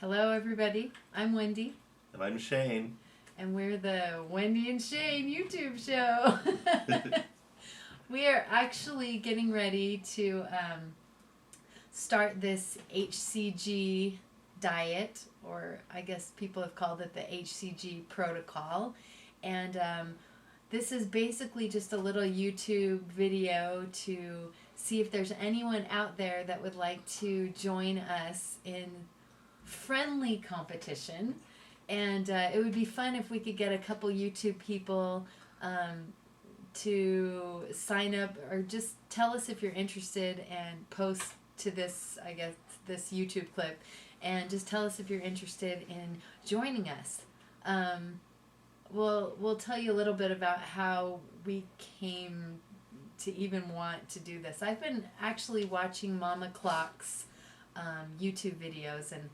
Hello, everybody. I'm Wendy, And I'm Shane. and we're the Wendy and Shane YouTube show. We are actually getting ready to start this HCG diet, or I guess people have called it the HCG protocol. And this is basically just a little YouTube video to see if there's anyone out there that would like to join us in friendly competition. And it would be fun if we could get a couple YouTube people to sign up or just tell us if you're interested and post to this, I guess, this YouTube clip, and just tell us if you're interested in joining us. We'll tell you a little bit about how we came to even want to do this. I've been actually watching Mama Clock's YouTube videos, and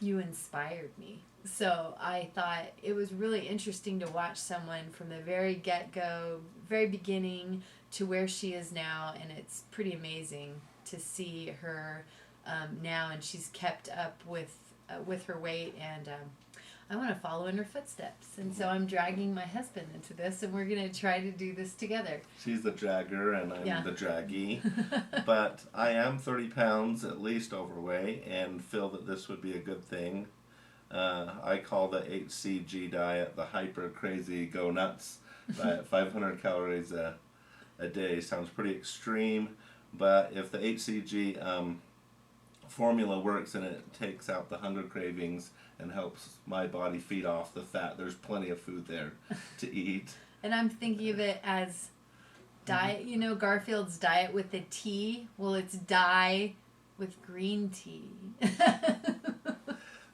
you inspired me. So I thought it was really interesting to watch someone from the very get-go, very beginning to where she is now, and it's pretty amazing to see her now, and she's kept up with her weight, and I want to follow in her footsteps. And so I'm dragging my husband into this, and we're going to try to do this together. She's the dragger and I'm the draggy. But But I am 30 pounds at least overweight and feel that this would be a good thing. I call the HCG diet the hyper crazy go nuts diet. 500 calories a day sounds pretty extreme, but if the HCG formula works and it takes out the hunger cravings and helps my body feed off the fat, there's plenty of food there to eat. And I'm thinking of it as diet, you know, Garfield's diet with the tea. Well, it's dye with green tea.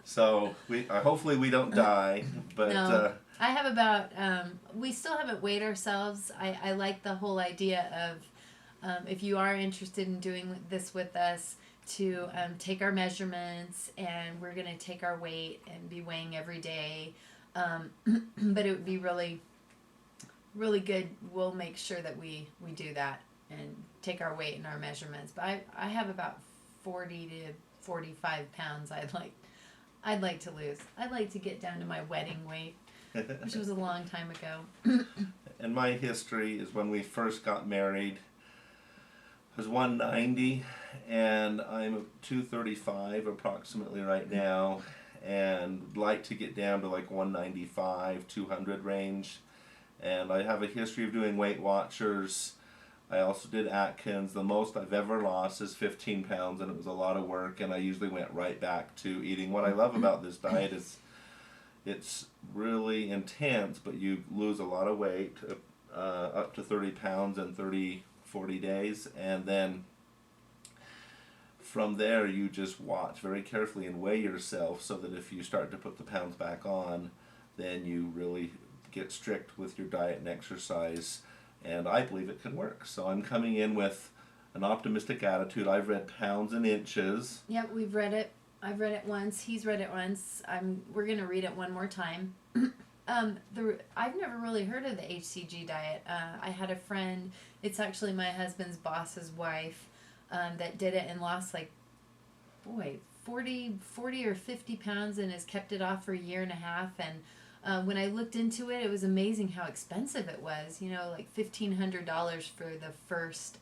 So hopefully we don't die, but No. I have about, we still haven't weighed ourselves. I like the whole idea of, if you are interested in doing this with us, to take our measurements, and we're going to take our weight and be weighing every day. But it would be really, really good. We'll make sure that we do that and take our weight and our measurements. But I have about 40 to 45 pounds I'd like to lose. I'd like to get down to my wedding weight, which was a long time ago. and my history is when we first got married, I was 190 and I'm 235 approximately right now, and would like to get down to like 195, 200 range. And I have a history of doing Weight Watchers. I also did Atkins. The most I've ever lost is 15 pounds, and it was a lot of work, and I usually went right back to eating. What I love about this diet is it's really intense, but you lose a lot of weight, up to 30 pounds in 40 days, and then from there you just watch very carefully and weigh yourself so that if you start to put the pounds back on, then you really get strict with your diet and exercise. And I believe it can work. So I'm coming in with an optimistic attitude. I've read Pounds and Inches. Yep, we've read it. I've read it once. He's read it once. We're gonna read it one more time. I've never really heard of the HCG diet. I had a friend. It's actually my husband's boss's wife that did it and lost 40 or 50 pounds and has kept it off for a year and a half. And when I looked into it, it was amazing how expensive it was. You know, like $1,500 for the first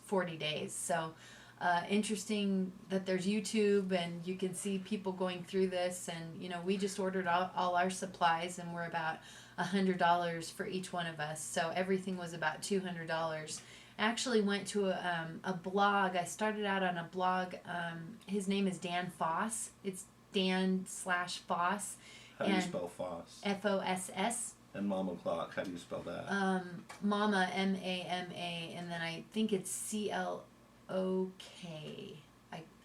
40 days. So interesting that there's YouTube and you can see people going through this. And, you know, we just ordered all our supplies, and we're about $100 for each one of us. So everything was about $200. I actually went to a blog. I started out on a blog. His name is Dan Foss. It's Dan/Foss. How do you spell Foss? Foss. And Mama Clock, how do you spell that? Mama, Mama, and then I think it's CLOK.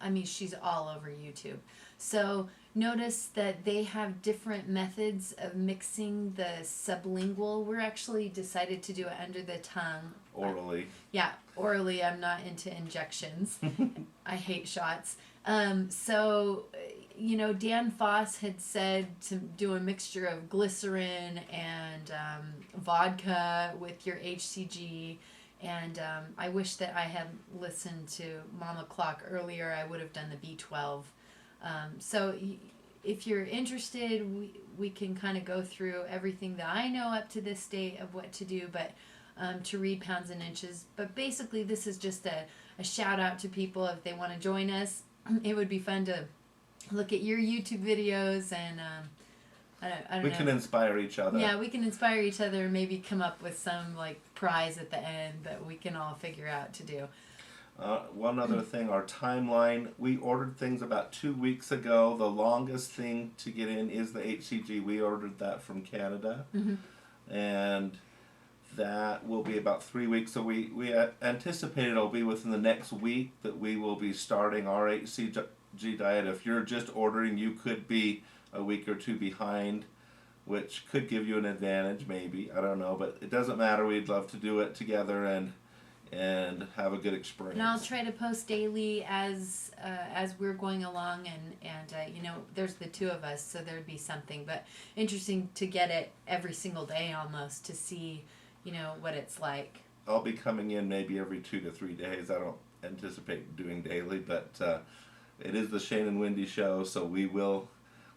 I mean, she's all over YouTube. So notice that they have different methods of mixing the sublingual. We're actually decided to do it under the tongue. Orally. Yeah, orally. I'm not into injections. I hate shots. So, you know, Dan Foss had said to do a mixture of glycerin and vodka with your HCG. And I wish that I had listened to Mama Clock earlier. I would have done the B12 So if you're interested, we can kind of go through everything that I know up to this date of what to do, but to read pounds and inches. But basically, this is just a shout out to people if they want to join us. It would be fun to look at your YouTube videos, and I don't know. We can inspire each other. Yeah, we can inspire each other and maybe come up with some like prize at the end that we can all figure out to do. One other thing, our timeline, we ordered things about 2 weeks ago. The longest thing to get in is the HCG. We ordered that from Canada. And that will be about 3 weeks. So we anticipate it'll be within the next week that we will be starting our HCG diet. If you're just ordering, you could be a week or two behind, which could give you an advantage maybe. I don't know, but it doesn't matter. We'd love to do it together and have a good experience. And I'll try to post daily as we're going along, and you know, there's the two of us, so there'd be something. But interesting to get it every single day almost to see, you know, what it's like. I'll be coming in maybe every 2 to 3 days. I don't anticipate doing daily, but it is the Shane and Wendy show, so we will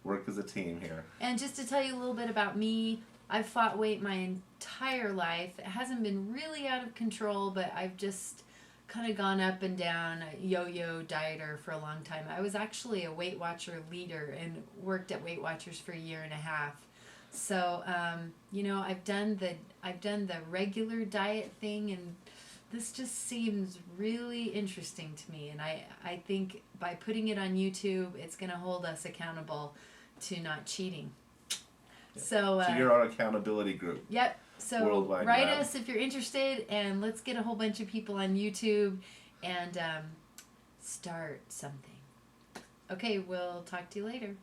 work as a team here. And just to tell you a little bit about me, I've fought weight my entire life. It hasn't been really out of control, but I've just kind of gone up and down, a yo-yo dieter for a long time. I was actually a Weight Watcher leader and worked at Weight Watchers for 1.5 years. So, you know, I've done the regular diet thing, and this just seems really interesting to me. And I think by putting it on YouTube, it's going to hold us accountable to not cheating. So you're our accountability group. Yep. So Worldwide write Lab. us if you're interested, and let's get a whole bunch of people on YouTube and start something. Okay, we'll talk to you later.